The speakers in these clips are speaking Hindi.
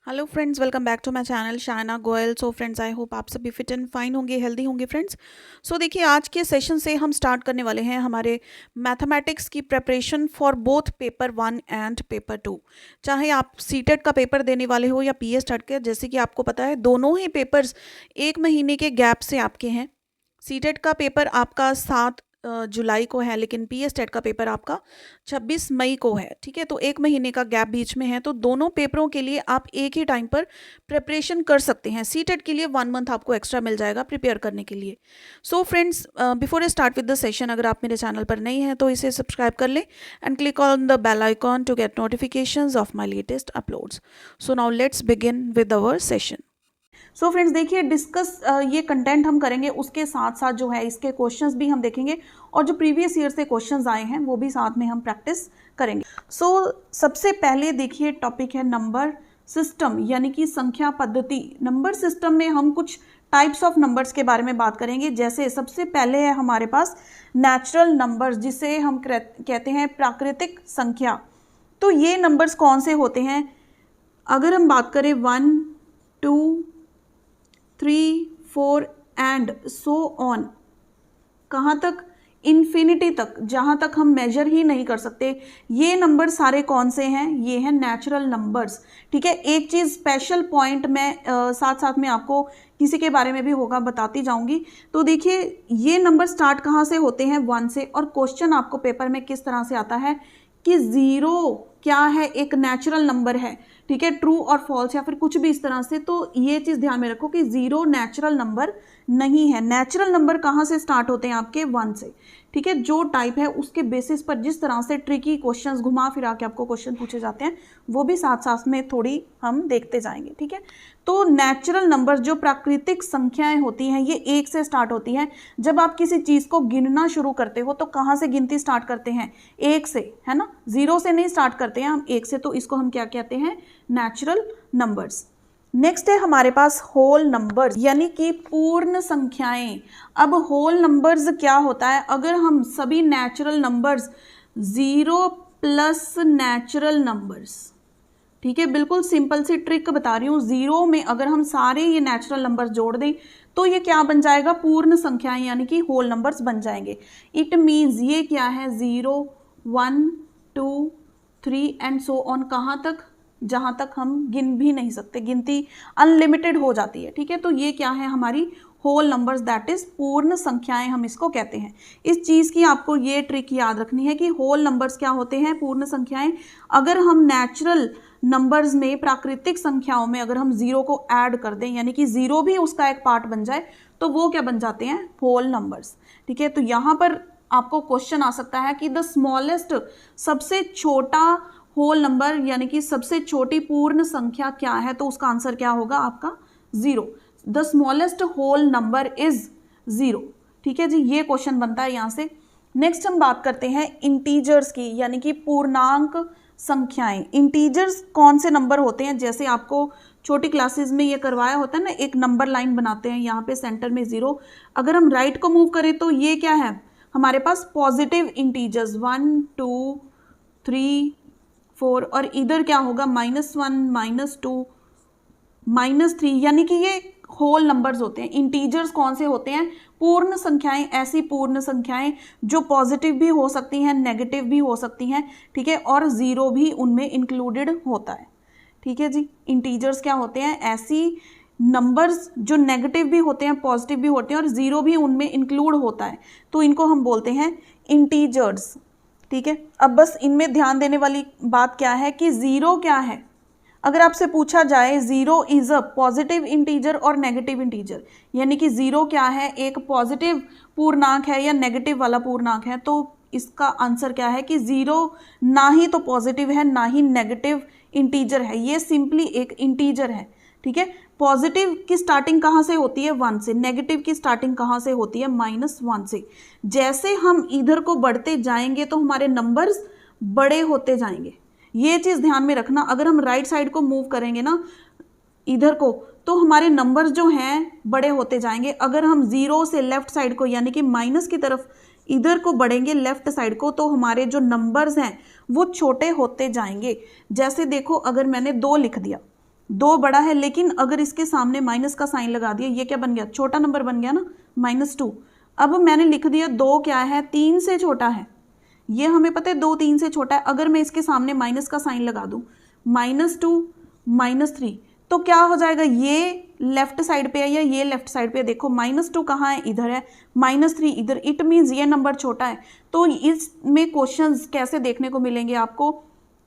Hello friends, welcome back to my channel Shayna Goyal. So friends, I hope आप सभी फिट एंड फाइन होंगे, हेल्दी होंगे फ्रेंड्स। सो देखिए, आज के सेशन से हम स्टार्ट करने वाले हैं हमारे मैथमेटिक्स की preparation for both paper 1 and paper 2। चाहे आप सीटेट का पेपर देने वाले हो या पीएस टेट के, जैसे कि आपको पता है दोनों ही पेपर्स 1 महीने के गैप से आपके हैं। सीटेट का पेपर आपका 7 जुलाई को है, लेकिन पीएस टेट का पेपर आपका 26 मई को है। ठीक है, तो 1 महीने का गैप बीच में है, तो दोनों पेपरों के लिए आप एक ही टाइम पर प्रिपरेशन कर सकते हैं। सीटेट के लिए 1 मंथ आपको एक्स्ट्रा मिल जाएगा प्रिपेयर करने के लिए। So friends, before I start with the session, अगर आप मेरे चैनल पर नए हैं तो इसे सब्सक्राइब कर लें and click on the bell icon to get notifications of my latest uploads. So now let's begin with our session. So friends, देखिए डिस्कस ये कंटेंट हम करेंगे, उसके साथ साथ जो है इसके क्वेश्चंस भी हम देखेंगे और जो प्रीवियस ईयर से क्वेश्चंस आए हैं वो भी साथ में हम प्रैक्टिस करेंगे। सो सबसे पहले देखिए टॉपिक है नंबर सिस्टम, यानी कि संख्या पद्धति। नंबर सिस्टम में हम कुछ टाइप्स ऑफ नंबर्स के बारे में बात करेंगे। जैसे सबसे पहले है हमारे पास नेचुरल नंबर्स, जिसे हम कहते हैं प्राकृतिक संख्या। तो ये नंबर्स कौन से होते हैं? अगर हम बात करें 1, 2, 3, 4 एंड सो ऑन, कहाँ तक? इन्फिनिटी तक, जहाँ तक हम मेजर ही नहीं कर सकते। ये नंबर सारे कौन से हैं? ये हैं नेचुरल नंबर्स। ठीक है, एक चीज़ स्पेशल पॉइंट मैं साथ साथ में आपको किसी के बारे में भी होगा बताती जाऊंगी। तो देखिए, ये नंबर स्टार्ट कहाँ से होते हैं? 1 से। और क्वेश्चन आपको पेपर में किस तरह से आता है कि 0 क्या है? एक नेचुरल नंबर है। ठीक है, ट्रू और फॉल्स या फिर कुछ भी इस तरह से। तो ये चीज़ ध्यान में रखो कि 0 नेचुरल नंबर नहीं है। नेचुरल नंबर कहाँ से स्टार्ट होते हैं? आपके 1 से। ठीक है, जो टाइप है उसके बेसिस पर जिस तरह से ट्रिकी क्वेश्चंस घुमा फिरा के आपको क्वेश्चन पूछे जाते हैं, वो भी साथ साथ में थोड़ी हम देखते जाएंगे। ठीक है, तो नेचुरल नंबर जो प्राकृतिक संख्याएं होती हैं, ये 1 से स्टार्ट होती हैं। जब आप किसी चीज़ को गिनना शुरू करते हो तो कहाँ से गिनती स्टार्ट करते हैं? 1 से, है ना। 0 से नहीं स्टार्ट करते हैं हम, 1 से। तो इसको हम क्या कहते हैं? Natural numbers. नेक्स्ट है हमारे पास होल नंबर्स, यानी कि पूर्ण संख्याएं। अब होल नंबर्स क्या होता है? अगर हम सभी natural numbers 0 plus natural numbers, ठीक है, बिल्कुल सिंपल सी ट्रिक बता रही हूँ। 0 में अगर हम सारे ये नेचुरल नंबर्स जोड़ दें तो ये क्या बन जाएगा? पूर्ण संख्याएं, यानी कि होल नंबर्स बन जाएंगे। इट मीन्स ये क्या है? 0, 1, 2, 3 एंड सो ऑन, कहाँ तक? जहाँ तक हम गिन भी नहीं सकते, गिनती अनलिमिटेड हो जाती है। ठीक है, तो ये क्या है? हमारी होल नंबर्स, दैट इज पूर्ण संख्याएं हम इसको कहते हैं। इस चीज़ की आपको ये ट्रिक याद रखनी है कि होल नंबर्स क्या होते हैं? पूर्ण संख्याएं। अगर हम नेचुरल नंबर्स में, प्राकृतिक संख्याओं में अगर हम 0 को ऐड कर दें, यानी कि 0 भी उसका एक पार्ट बन जाए, तो वो क्या बन जाते हैं? Whole numbers. ठीक है, तो यहाँ पर आपको क्वेश्चन आ सकता है कि द स्मॉलेस्ट, सबसे छोटा होल नंबर, यानी कि सबसे छोटी पूर्ण संख्या क्या है? तो उसका आंसर क्या होगा आपका? 0। The smallest whole number is 0। ठीक है जी, ये क्वेश्चन बनता है यहाँ से। नेक्स्ट हम बात करते हैं इंटीजर्स की, यानी कि पूर्णांक संख्याएं। इंटीजर्स कौन से नंबर होते हैं? जैसे आपको छोटी क्लासेस में ये करवाया होता है ना, एक नंबर लाइन बनाते हैं, यहाँ पे सेंटर में 0। अगर हम राइट को मूव करें तो ये क्या है हमारे पास? पॉजिटिव इंटीजर्स, 1, 2, 3, 4, और इधर क्या होगा? -1, -2, -3, यानी कि ये होल नंबर्स होते हैं। इंटीजर्स कौन से होते हैं? पूर्ण संख्याएं, ऐसी पूर्ण संख्याएं जो पॉजिटिव भी हो सकती हैं, नेगेटिव भी हो सकती हैं। ठीक है, और 0 भी उनमें इंक्लूडेड होता है। ठीक है जी, इंटीजर्स क्या होते हैं? ऐसी नंबर्स जो नेगेटिव भी होते हैं, पॉजिटिव भी होते हैं, और 0 भी उनमें इंक्लूड होता है, तो इनको हम बोलते हैं इंटीजर्स। ठीक है, अब बस इनमें ध्यान देने वाली बात क्या है कि 0 क्या है? अगर आपसे पूछा जाए 0 इज अ पॉजिटिव इंटीजर और नेगेटिव इंटीजर, यानी कि 0 क्या है? एक पॉजिटिव पूर्णांक है या नेगेटिव वाला पूर्णांक है? तो इसका आंसर क्या है कि 0 ना ही तो पॉजिटिव है ना ही नेगेटिव इंटीजर है, ये सिंपली एक इंटीजर है। ठीक है, पॉजिटिव की स्टार्टिंग कहाँ से होती है? 1 से। नेगेटिव की स्टार्टिंग कहाँ से होती है? -1 से। जैसे हम इधर को बढ़ते जाएंगे तो हमारे नंबर्स बड़े होते जाएंगे, ये चीज़ ध्यान में रखना। अगर हम राइट साइड को मूव करेंगे ना इधर को, तो हमारे नंबर्स जो हैं बड़े होते जाएंगे। अगर हम 0 से लेफ्ट साइड को, यानी कि माइनस की तरफ इधर को बढ़ेंगे लेफ्ट साइड को, तो हमारे जो नंबर्स हैं वो छोटे होते जाएंगे। जैसे देखो, अगर मैंने 2 लिख दिया 2 बड़ा है, लेकिन अगर इसके सामने माइनस का साइन लगा दिया, ये क्या बन गया, छोटा नंबर बन गया ना, -2। अब मैंने लिख दिया 2 क्या है, 3 से छोटा है, ये हमें पता है 2 3 से छोटा है। अगर मैं इसके सामने माइनस का साइन लगा दूं, -2 -3, तो क्या हो जाएगा, ये लेफ्ट साइड पे है या ये लेफ्ट साइड पे है, देखो -2 कहाँ है, इधर है, -3 इधर, इट मीन्स ये नंबर छोटा है। तो इसमें क्वेश्चंस कैसे देखने को मिलेंगे आपको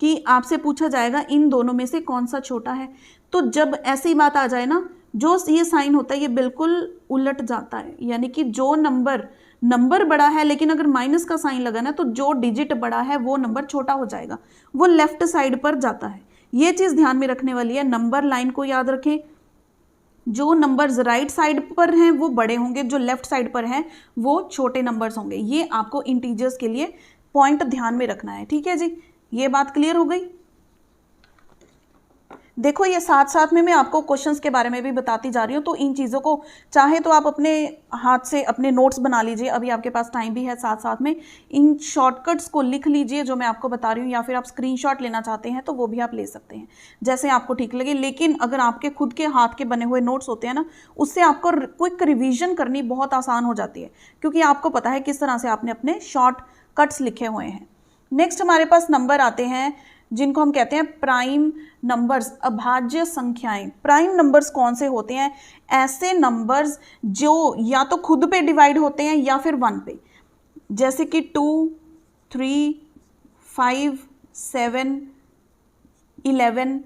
कि आपसे पूछा जाएगा इन दोनों में से कौन सा छोटा है। तो जब ऐसी बात आ जाए ना, जो ये साइन होता है ये बिल्कुल उलट जाता है, यानी कि जो नंबर बड़ा है लेकिन अगर माइनस का साइन लगा ना, तो जो डिजिट बड़ा है वो नंबर छोटा हो जाएगा, वो लेफ्ट साइड पर जाता है। ये चीज़ ध्यान में रखने वाली है, नंबर लाइन को याद रखें। जो नंबर्स राइट साइड पर हैं वो बड़े होंगे, जो लेफ्ट साइड पर हैं वो छोटे नंबर्स होंगे। ये आपको इंटीजर्स के लिए पॉइंट ध्यान में रखना है, ठीक है जी। ये बात क्लियर हो गई। देखो ये साथ साथ में मैं आपको क्वेश्चंस के बारे में भी बताती जा रही हूँ, तो इन चीज़ों को चाहे तो आप अपने हाथ से अपने नोट्स बना लीजिए, अभी आपके पास टाइम भी है, साथ साथ में इन शॉर्टकट्स को लिख लीजिए जो मैं आपको बता रही हूँ, या फिर आप स्क्रीनशॉट लेना चाहते हैं तो वो भी आप ले सकते हैं, जैसे आपको ठीक लगे। लेकिन अगर आपके खुद के हाथ के बने हुए नोट्स होते हैं ना, उससे आपको क्विक रिविजन करनी बहुत आसान हो जाती है, क्योंकि आपको पता है किस तरह से आपने अपने शॉर्टकट्स लिखे हुए हैं। नेक्स्ट हमारे पास नंबर आते हैं जिनको हम कहते हैं प्राइम नंबर्स, अभाज्य संख्याएं। प्राइम नंबर्स कौन से होते हैं, ऐसे नंबर्स जो या तो खुद पे डिवाइड होते हैं या फिर 1 पे, जैसे कि 2 3 5 7 11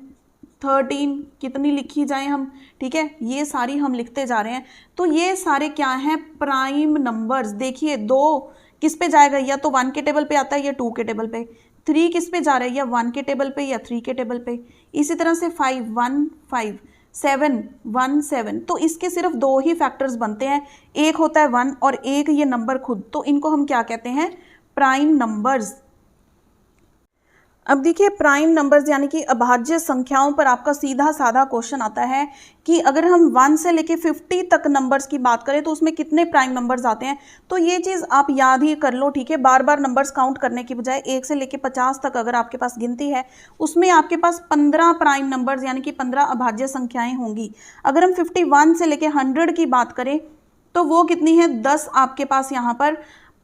13, कितनी लिखी जाए हम, ठीक है, ये सारी हम लिखते जा रहे हैं। तो ये सारे क्या हैं, प्राइम नंबर्स। देखिए 2 किस पे जाएगा, या तो 1 के टेबल पे आता है या 2 के टेबल पे। 3 किस पे जा रहा है, या 1 के टेबल पे या 3 के टेबल पे। इसी तरह से 5 1 5, 7 1 7। तो इसके सिर्फ 2 ही फैक्टर्स बनते हैं, एक होता है 1 और एक ये नंबर खुद। तो इनको हम क्या कहते हैं, प्राइम नंबर्स। अब देखिए प्राइम नंबर्स यानी कि अभाज्य संख्याओं पर आपका सीधा साधा क्वेश्चन आता है कि अगर हम 1 से लेके 50 तक नंबर्स की बात करें तो उसमें कितने प्राइम नंबर्स आते हैं। तो ये चीज़ आप याद ही कर लो, ठीक है, बार बार नंबर्स काउंट करने की बजाय 1 से लेके 50 तक अगर आपके पास गिनती है, उसमें आपके पास 15 प्राइम नंबर्स यानी कि 15 अभाज्य संख्याएं होंगी। अगर हम 51 से लेके 100 की बात करें तो वो कितनी है, 10 आपके पास यहाँ पर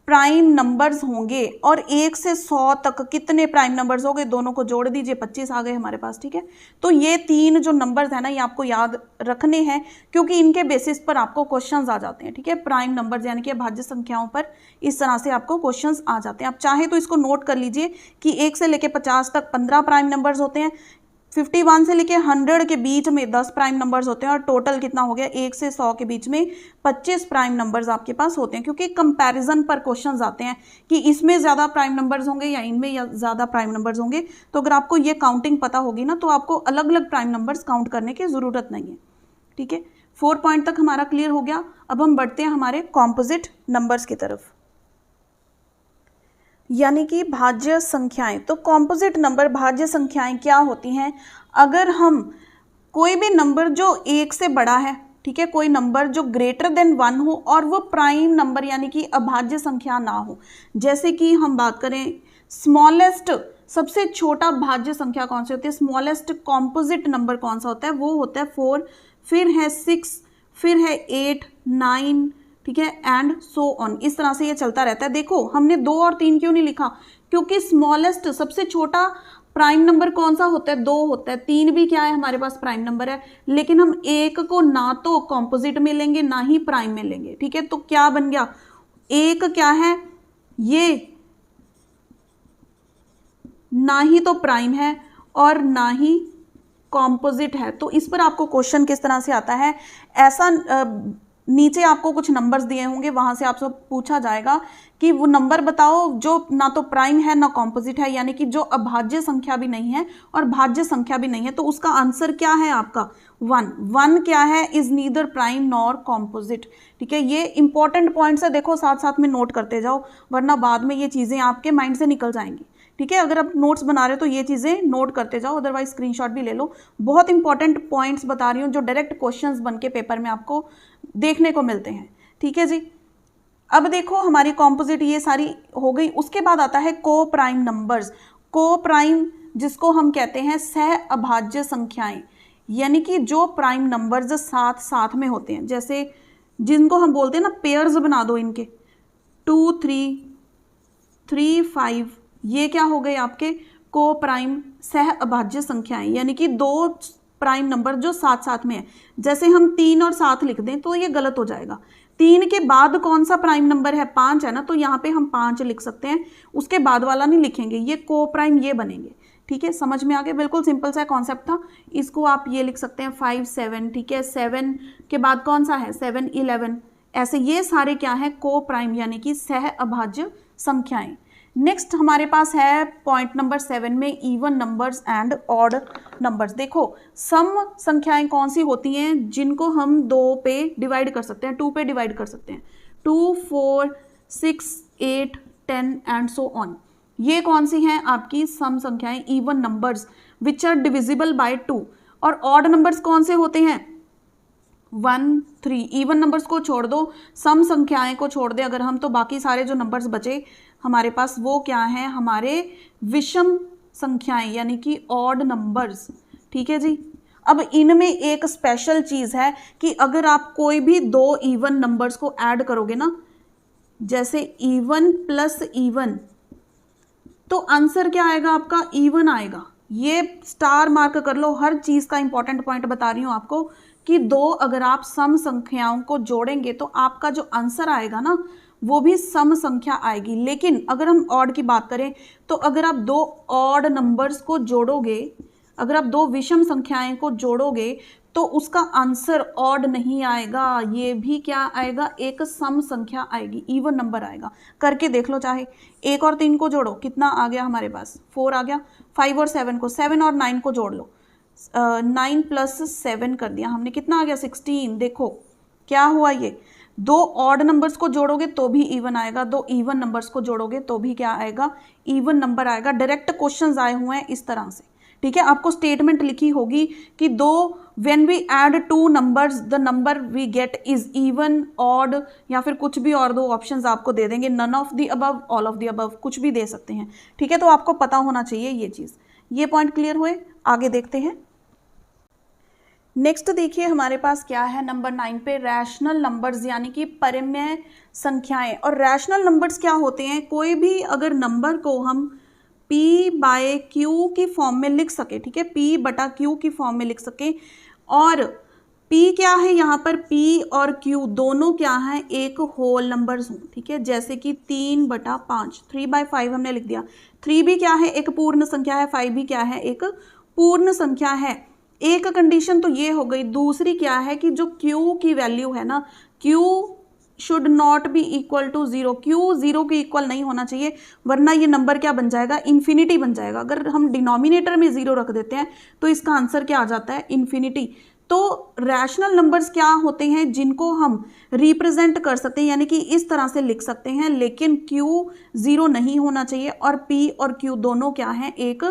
प्राइम नंबर्स होंगे। और 1 से 100 तक कितने प्राइम नंबर्स हो गए, दोनों को जोड़ दीजिए, 25 आ गए हमारे पास, ठीक है। तो ये 3 जो नंबर्स है ना, ये आपको याद रखने हैं, क्योंकि इनके बेसिस पर आपको क्वेश्चंस आ जाते हैं, ठीक है। प्राइम नंबर्स यानी कि अभाज्य संख्याओं पर इस तरह से आपको क्वेश्चंस आ जाते हैं। आप चाहे तो इसको नोट कर लीजिए कि 1 से लेके 50 तक 15 प्राइम नंबर्स होते हैं, 51 से लेके 100 के बीच में 10 प्राइम नंबर्स होते हैं, और टोटल कितना हो गया, 1 से 100 के बीच में 25 प्राइम नंबर्स आपके पास होते हैं। क्योंकि कंपैरिजन पर क्वेश्चंस आते हैं कि इसमें ज़्यादा प्राइम नंबर्स होंगे या इनमें या ज़्यादा प्राइम नंबर्स होंगे। तो अगर आपको ये काउंटिंग पता होगी ना, तो आपको अलग अलग प्राइम नंबर्स काउंट करने की ज़रूरत नहीं है, ठीक है। 4 पॉइंट तक हमारा क्लियर हो गया। अब हम बढ़ते हैं हमारे कॉम्पोजिट नंबर्स की तरफ, यानी कि भाज्य संख्याएं। तो कॉम्पोजिट नंबर, भाज्य संख्याएं क्या होती हैं, अगर हम कोई भी नंबर जो 1 से बड़ा है, ठीक है, कोई नंबर जो ग्रेटर देन 1 हो और वो प्राइम नंबर यानी कि अभाज्य संख्या ना हो। जैसे कि हम बात करें स्मॉलेस्ट, सबसे छोटा भाज्य संख्या कौन सी होती है, स्मॉलेस्ट कॉम्पोजिट नंबर कौन सा होता है, वो होता है 4, फिर है 6, फिर है 8 9, ठीक है, एंड सो ऑन। इस तरह से ये चलता रहता है। देखो हमने 2 और 3 क्यों नहीं लिखा, क्योंकि स्मॉलेस्ट सबसे छोटा प्राइम नंबर कौन सा होता है, 2 होता है। 3 भी क्या है, हमारे पास प्राइम नंबर है, लेकिन हम 1 को ना तो कॉम्पोजिट में लेंगे ना ही प्राइम में लेंगे, ठीक है। तो क्या बन गया, 1 क्या है, ये ना ही तो प्राइम है और ना ही कॉम्पोजिट है। तो इस पर आपको क्वेश्चन किस तरह से आता है, ऐसा नीचे आपको कुछ नंबर्स दिए होंगे, वहां से आपसे पूछा जाएगा कि वो नंबर बताओ जो ना तो प्राइम है ना कॉम्पोजिट है, यानी कि जो अभाज्य संख्या भी नहीं है और भाज्य संख्या भी नहीं है। तो उसका आंसर क्या है आपका 1। 1 क्या है, is neither prime nor composite, ठीक है। ये इंपॉर्टेंट पॉइंट्स है, देखो साथ साथ में नोट करते जाओ, वरना बाद में ये चीजें आपके माइंड से निकल जाएंगी, ठीक है। अगर आप नोट्स बना रहे हो तो ये चीज़ें नोट करते जाओ, अदरवाइज स्क्रीनशॉट भी ले लो। बहुत इंपॉर्टेंट पॉइंट्स बता रही हूँ जो डायरेक्ट क्वेश्चंस बन के पेपर में आपको देखने को मिलते हैं, ठीक है जी। अब देखो हमारी कॉम्पोजिट ये सारी हो गई। उसके बाद आता है को प्राइम नंबर्स। को प्राइम जिसको हम कहते हैं सह अभाज्य संख्याएं। यानी कि जो प्राइम नंबर्स साथ साथ में होते हैं, जैसे जिनको हम बोलते हैं ना पेयर्स बना दो इनके, 2 3 3 5, ये क्या हो गए आपके को प्राइम सह अभाज्य संख्याएं, यानी कि दो प्राइम नंबर जो साथ साथ में है। जैसे हम 3 और 7 लिख दें तो ये गलत हो जाएगा। 3 के बाद कौन सा प्राइम नंबर है, 5 है ना, तो यहाँ पे हम 5 लिख सकते हैं, उसके बाद वाला नहीं लिखेंगे, ये को प्राइम ये बनेंगे। ठीक है, समझ में आ गया, बिल्कुल सिंपल सा कॉन्सेप्ट था। इसको आप ये लिख सकते हैं 5 7, ठीक है, 7 के बाद कौन सा है 7 11, ऐसे ये सारे क्या है को प्राइम यानी कि सह अभाज्य संख्याएं। नेक्स्ट हमारे पास है पॉइंट नंबर 7 में even numbers and odd numbers. देखो सम संख्याएं कौन सी होती हैं जिनको हम 2 पे डिवाइड कर सकते हैं, 2 पे डिवाइड कर सकते हैं, 2 4 6 8 10 एंड सो ऑन। ये कौन सी हैं आपकी सम संख्याएं, even numbers which are divisible by 2। और ऑड नंबर्स कौन से होते हैं 1 3। इवन नंबर्स को छोड़ दो, सम संख्याएं को छोड़ दे अगर हम, तो बाकी सारे जो नंबर्स बचे हमारे पास वो क्या हैं, हमारे विषम संख्याएं यानी कि ऑड नंबर्स। ठीक है जी। अब इनमें एक स्पेशल चीज है कि अगर आप कोई भी 2 इवन नंबर्स को ऐड करोगे ना, जैसे इवन प्लस इवन, तो आंसर क्या आएगा आपका इवन आएगा। ये स्टार मार्क कर लो, हर चीज का इंपॉर्टेंट पॉइंट बता रही हूं आपको कि 2 अगर आप सम संख्याओं को जोड़ेंगे तो आपका जो आंसर आएगा ना वो भी सम संख्या आएगी। लेकिन अगर हम ऑड की बात करें तो अगर आप 2 ऑड नंबर्स को जोड़ोगे, अगर आप 2 विषम संख्याएं को जोड़ोगे तो उसका आंसर ऑड नहीं आएगा, ये भी क्या आएगा एक सम संख्या आएगी, इवन नंबर आएगा। करके देख लो, चाहे 1 और 3 को जोड़ो, कितना आ गया हमारे पास 4 आ गया। 5 और 7 को, 7 और 9 को जोड़ लो, 9 प्लस 7 कर दिया हमने, कितना आ गया 16। देखो क्या हुआ, ये 2 ऑड नंबर्स को जोड़ोगे तो भी इवन आएगा, 2 इवन नंबर्स को जोड़ोगे तो भी क्या आएगा इवन नंबर आएगा। डायरेक्ट क्वेश्चंस आए हुए हैं इस तरह से। ठीक है, आपको स्टेटमेंट लिखी होगी कि when we add 2 numbers the number we get is even odd, या फिर कुछ भी और 2 ऑप्शंस आपको दे देंगे, none of the above, all of the above, कुछ भी दे सकते हैं। ठीक है, तो आपको पता होना चाहिए ये चीज। ये पॉइंट क्लियर हुए, आगे देखते हैं। नेक्स्ट देखिए हमारे पास क्या है नंबर 9 पे, रैशनल नंबर्स यानी कि परिमेय संख्याएं। और रैशनल नंबर्स क्या होते हैं, कोई भी अगर नंबर को हम p बाय q की फॉर्म में लिख सके, ठीक है, p बटा q की फॉर्म में लिख सके, और p क्या है यहाँ पर, p और q दोनों क्या है एक होल नंबर्स हों। ठीक है, जैसे कि 3 बटा 5, 3/5 हमने लिख दिया। 3 भी क्या है एक पूर्ण संख्या है, 5 भी क्या है एक पूर्ण संख्या है। एक कंडीशन तो ये हो गई, दूसरी क्या है कि जो q की वैल्यू है ना, q should not be equal to 0, q 0 के इक्वल नहीं होना चाहिए, वरना ये नंबर क्या बन जाएगा इन्फिनिटी बन जाएगा। अगर हम डिनोमिनेटर में 0 रख देते हैं तो इसका आंसर क्या आ जाता है इन्फिनिटी। तो रैशनल नंबर्स क्या होते हैं जिनको हम रिप्रेजेंट कर सकते हैं, यानी कि इस तरह से लिख सकते हैं, लेकिन q 0 नहीं होना चाहिए, और p और q दोनों क्या हैं एक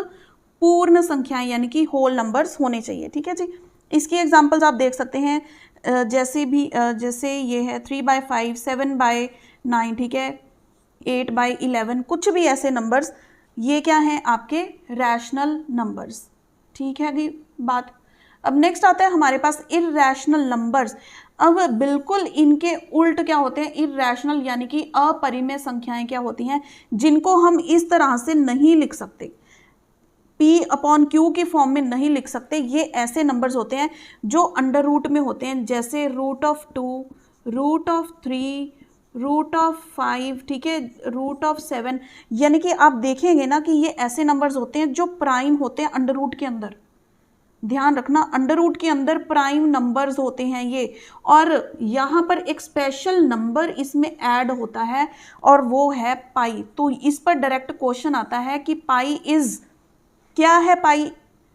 पूर्ण संख्याएं यानी कि होल नंबर्स होने चाहिए। ठीक है जी, इसकी एग्जांपल्स आप देख सकते हैं, जैसे ये है 3/5, 7/9, ठीक है, 8/11, कुछ भी ऐसे नंबर्स, ये क्या हैं आपके रैशनल नंबर्स। ठीक है जी बात। अब नेक्स्ट आता है हमारे पास इररैशनल नंबर्स। अब बिल्कुल इनके उल्ट क्या होते हैं, इररैशनल यानी कि अपरिमेय संख्याएं क्या होती हैं जिनको हम इस तरह से नहीं लिख सकते, p/q की फॉर्म में नहीं लिख सकते। ये ऐसे नंबर्स होते हैं जो अंडर रूट में होते हैं, जैसे √2, √3, √5, ठीक है, √7। यानी कि आप देखेंगे ना कि ये ऐसे नंबर्स होते हैं जो प्राइम होते हैं अंडर रूट के अंदर। ध्यान रखना, अंडर रूट के अंदर प्राइम नंबर्स होते हैं ये, और यहाँ पर एक स्पेशल नंबर इसमें ऐड होता है और वो है पाई। तो इस पर डायरेक्ट क्वेश्चन आता है कि पाई इज क्या है पाई।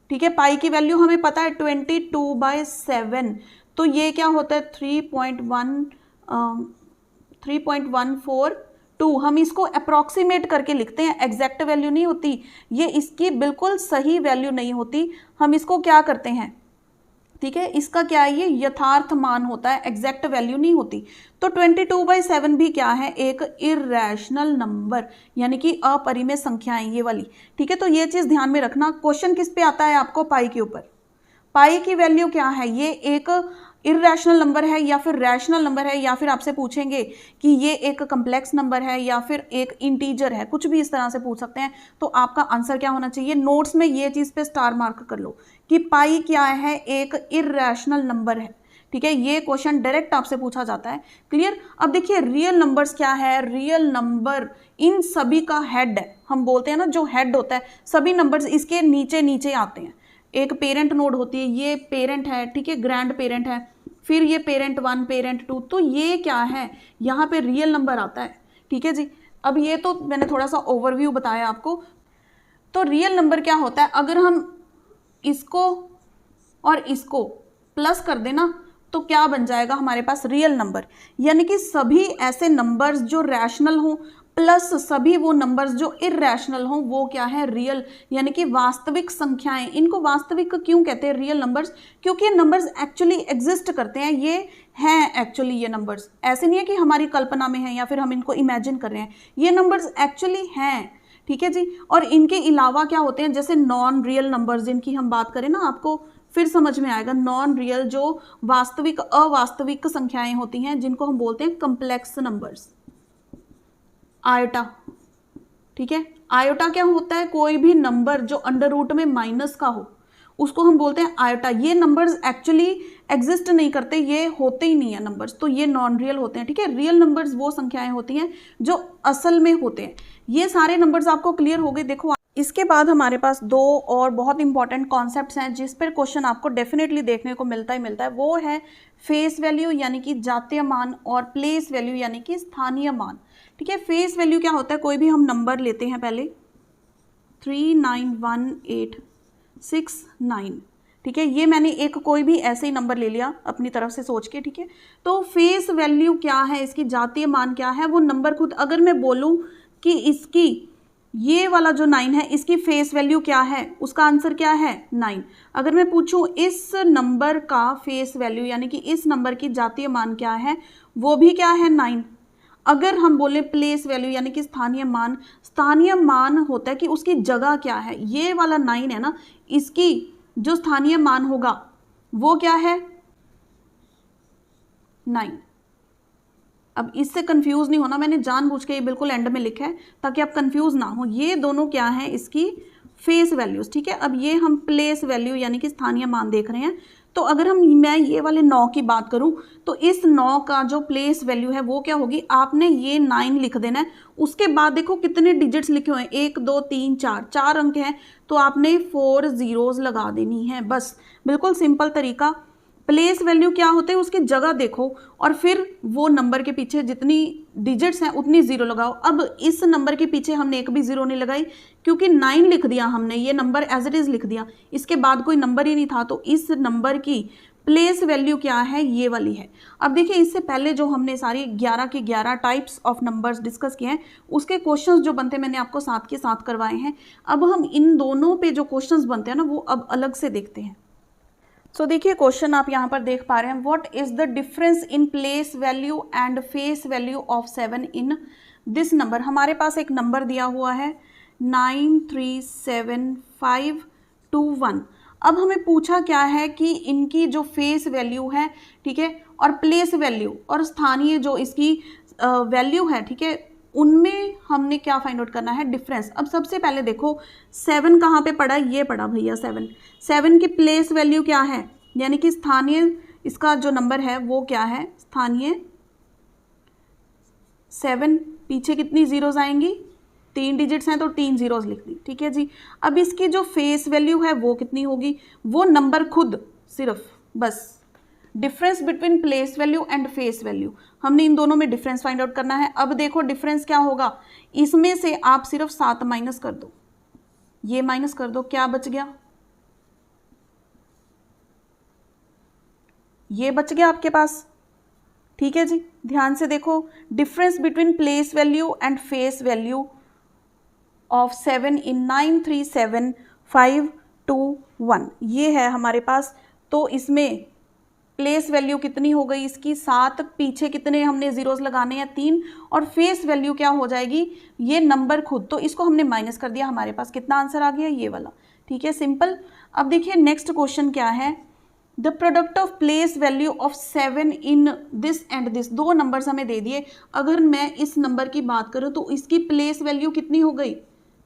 ठीक है, पाई की वैल्यू हमें पता है 22/7, तो ये क्या होता है 3.142। हम इसको अप्रॉक्सीमेट करके लिखते हैं, एग्जैक्ट वैल्यू नहीं होती ये, इसकी बिल्कुल सही वैल्यू नहीं होती। हम इसको क्या करते हैं, ठीक है, इसका क्या है, ये यथार्थ मान होता है, एग्जैक्ट वैल्यू नहीं होती। तो 22/7 भी क्या है एक इररैशनल नंबर यानी कि अपरिमेय संख्याएं ये वाली। ठीक है, तो ये चीज ध्यान में रखना। क्वेश्चन किस पे आता है आपको, पाई के ऊपर। पाई की वैल्यू क्या है, ये एक इर्रेशनल नंबर है या फिर रैशनल नंबर है, या फिर आपसे पूछेंगे कि ये एक कम्प्लेक्स नंबर है या फिर एक इंटीजर है, कुछ भी इस तरह से पूछ सकते हैं। तो आपका आंसर क्या होना चाहिए, नोट्स में ये चीज़ पे स्टार मार्क कर लो कि पाई क्या है, एक इर्रेशनल नंबर है। ठीक है, ये क्वेश्चन डायरेक्ट आपसे पूछा जाता है। क्लियर। अब देखिए रियल नंबर्स क्या है, रियल नंबर इन सभी का हेड है। हम बोलते हैं ना जो हेड होता है, सभी नंबर्स इसके नीचे नीचे आते हैं। एक पेरेंट नोड होती है, ये पेरेंट है, ठीक है, ग्रैंड पेरेंट है, फिर ये पेरेंट 1 पेरेंट 2, तो ये क्या है, यहाँ पे रियल नंबर आता है। ठीक है जी। अब ये तो मैंने थोड़ा सा ओवरव्यू बताया आपको। तो रियल नंबर क्या होता है, अगर हम इसको और इसको प्लस कर देना तो क्या बन जाएगा हमारे पास रियल नंबर, यानी कि सभी ऐसे नंबर्स जो रैशनल हों प्लस सभी वो नंबर्स जो इररेशनल हों वो क्या है, रियल, यानी कि वास्तविक संख्याएं। इनको वास्तविक क्यों कहते हैं, रियल नंबर्स, क्योंकि ये नंबर्स एक्चुअली एग्जिस्ट करते हैं, ये हैं एक्चुअली, ये नंबर्स ऐसे नहीं है कि हमारी कल्पना में है या फिर हम इनको इमेजिन कर रहे हैं, ये नंबर्स एक्चुअली हैं। ठीक है जी। और इनके अलावा क्या होते हैं, जैसे नॉन रियल नंबर्स जिनकी हम बात करें ना, आपको फिर समझ में आएगा, नॉन रियल जो वास्तविक अवास्तविक संख्याएं होती हैं जिनको हम बोलते हैं कम्प्लेक्स नंबर्स। आयोटा, ठीक है, आयोटा क्या होता है, कोई भी नंबर जो अंडर रूट में माइनस का हो उसको हम बोलते हैं आयोटा। ये नंबर्स एक्चुअली एग्जिस्ट नहीं करते, ये होते ही नहीं है नंबर्स, तो ये नॉन रियल होते हैं। ठीक है, रियल नंबर्स वो संख्याएं होती हैं जो असल में होते हैं। ये सारे नंबर्स आपको क्लियर हो गए। देखो इसके बाद हमारे पास दो और बहुत इंपॉर्टेंट कॉन्सेप्ट्स हैं जिस पर क्वेश्चन आपको डेफिनेटली देखने को मिलता है, वो है फेस वैल्यू यानी कि जातीय मान और प्लेस वैल्यू यानी कि स्थानीय मान। ठीक है, फेस वैल्यू क्या होता है, कोई भी हम नंबर लेते हैं पहले 39186 ठीक है, ये मैंने एक कोई भी ऐसे ही नंबर ले लिया अपनी तरफ से सोच के। ठीक है, तो फेस वैल्यू क्या है, इसकी जातीय मान क्या है, वो नंबर खुद, अगर मैं बोलूं कि इसकी ये वाला जो 9 है इसकी फेस वैल्यू क्या है, उसका आंसर क्या है 9। अगर मैं पूछूं इस नंबर का फेस वैल्यू यानी कि इस नंबर की जातीय मान क्या है, वो भी क्या है 9। अगर हम बोले प्लेस वैल्यू यानी कि स्थानीय मान होता है कि उसकी जगह क्या है, ये वाला 9 है ना, इसकी जो स्थानीय मान होगा वो क्या है 9। अब इससे कंफ्यूज नहीं होना, मैंने जानबूझ के ये बिल्कुल एंड में लिखा है ताकि आप कंफ्यूज ना हो। ये दोनों क्या है, इसकी फेस वैल्यूज। ठीक है, अब ये हम प्लेस वैल्यू यानी कि स्थानीय मान देख रहे हैं। तो अगर मैं ये वाले 9 की बात करूं तो इस 9 का जो प्लेस वैल्यू है वो क्या होगी, आपने ये 9 लिख देना है। उसके बाद देखो कितने डिजिट्स लिखे हुए हैं, 1 2 3 4 अंक हैं, तो आपने 4 zeros लगा देनी है, बस बिल्कुल सिंपल तरीका। प्लेस वैल्यू क्या होते हैं, उसकी जगह देखो और फिर वो नंबर के पीछे जितनी डिजिट्स हैं उतनी जीरो लगाओ। अब इस नंबर के पीछे हमने एक भी जीरो नहीं लगाई क्योंकि 9 लिख दिया हमने, ये नंबर एज इट इज लिख दिया, इसके बाद कोई नंबर ही नहीं था, तो इस नंबर की प्लेस वैल्यू क्या है, ये वाली है। अब देखिए इससे पहले जो हमने सारी 11 के 11 टाइप्स ऑफ नंबर्स डिस्कस किए हैं उसके क्वेश्चंस जो बनते हैं मैंने आपको साथ के साथ करवाए हैं। अब हम इन दोनों पे जो क्वेश्चंस बनते हैं ना वो अब अलग से देखते हैं। सो देखिए क्वेश्चन आप यहाँ पर देख पा रहे हैं, what is the difference in place value and face value of 7 in this number. हमारे पास एक नंबर दिया हुआ है 93751। अब हमें पूछा क्या है कि इनकी जो फेस वैल्यू है, ठीक है, और प्लेस वैल्यू और स्थानीय जो इसकी वैल्यू है, ठीक है, उनमें हमने क्या फाइंड आउट करना है, डिफरेंस। अब सबसे पहले देखो 7 कहाँ पे पड़ा, ये पड़ा भैया 7 की प्लेस वैल्यू क्या है, यानी कि स्थानीय इसका जो नंबर है वो क्या है, स्थानीय 7, पीछे कितनी जीरोज आएंगी, 3 डिजिट्स हैं तो 3 जीरोज लिख दी। ठीक है जी। अब इसकी जो फेस वैल्यू है वो कितनी होगी, वो नंबर खुद सिर्फ, बस difference between place value and face value, हमने इन दोनों में डिफरेंस फाइंड आउट करना है। अब देखो डिफरेंस क्या होगा, इसमें से आप सिर्फ 7 माइनस कर दो, ये माइनस कर दो, क्या बच गया, ये बच गया आपके पास। ठीक है जी, ध्यान से देखो, difference between place value and face value of 7 इन 93751 ये है हमारे पास। तो इसमें प्लेस वैल्यू कितनी हो गई इसकी 7, पीछे कितने हमने जीरोस लगाने हैं 3, और फेस वैल्यू क्या हो जाएगी, ये नंबर खुद, तो इसको हमने माइनस कर दिया, हमारे पास कितना आंसर आ गया, ये वाला। ठीक है, सिंपल। अब देखिए नेक्स्ट क्वेश्चन क्या है, the product of place value of 7 in this and this, दो नंबर्स हमें दे दिए। अगर मैं इस नंबर की बात करूं तो इसकी प्लेस वैल्यू कितनी हो गई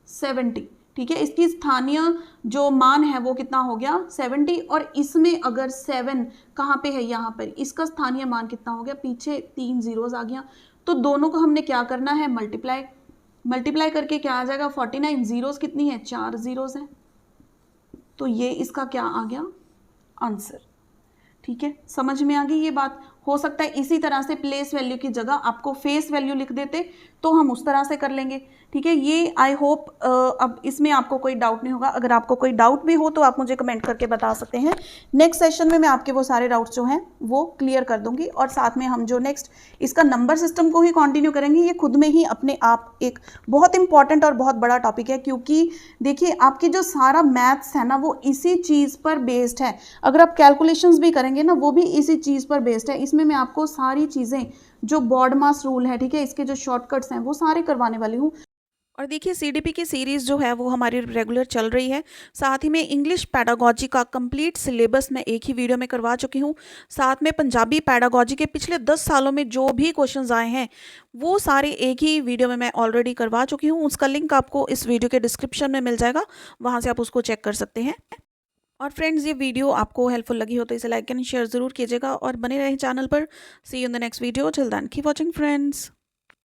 70, ठीक है। इसकी स्थानीय जो मान है वो कितना हो गया 70, और इसमें अगर 7 कहाँ पे है, यहाँ पर, इसका स्थानीय मान कितना हो गया, पीछे 3 जीरोस आ गया। तो दोनों को हमने क्या करना है, मल्टीप्लाई करके क्या आ जाएगा 49, जीरोस कितनी है, 4 जीरोस है। तो ये इसका क्या आ गया आंसर, ठीक है। समझ में आ गई ये बात। हो सकता है इसी तरह से प्लेस वैल्यू की जगह आपको फेस वैल्यू लिख देते तो हम उस तरह से कर लेंगे, ठीक है। ये आई होप अब इसमें आपको कोई डाउट नहीं होगा। अगर आपको कोई डाउट भी हो तो आप मुझे कमेंट करके बता सकते हैं। नेक्स्ट सेशन में मैं आपके वो सारे डाउट्स जो हैं वो क्लियर कर दूंगी, और साथ में हम जो नेक्स्ट इसका नंबर सिस्टम को ही कंटिन्यू करेंगे। ये खुद में ही अपने आप एक बहुत इंपॉर्टेंट और बहुत बड़ा टॉपिक है, क्योंकि देखिए आपकी जो सारा मैथ्स है ना वो इसी चीज़ पर बेस्ड है। अगर आप कैलकुलेशंस भी करेंगे ना वो भी इसी चीज़ पर बेस्ड है। इसमें मैं आपको सारी चीज़ें जो बॉड मास रूल है, ठीक है, इसके जो शॉर्टकट्स हैं वो सारे करवाने वाली हूँ। और देखिए सीडीपी की सीरीज़ जो है वो हमारी रेगुलर चल रही है। साथ ही में इंग्लिश पैडागोजी का कंप्लीट सिलेबस मैं एक ही वीडियो में करवा चुकी हूँ। साथ में पंजाबी पैडागोजी के पिछले 10 सालों में जो भी क्वेश्चंस आए हैं वो सारे एक ही वीडियो में मैं ऑलरेडी करवा चुकी हूँ। उसका लिंक आपको इस वीडियो के डिस्क्रिप्शन में मिल जाएगा, वहाँ से आप उसको चेक कर सकते हैं। और फ्रेंड्स ये वीडियो आपको हेल्पफुल लगी हो तो इसे लाइक एंड शेयर ज़रूर कीजिएगा और बने रहें चैनल पर। See you in the next video, till then keep watching friends.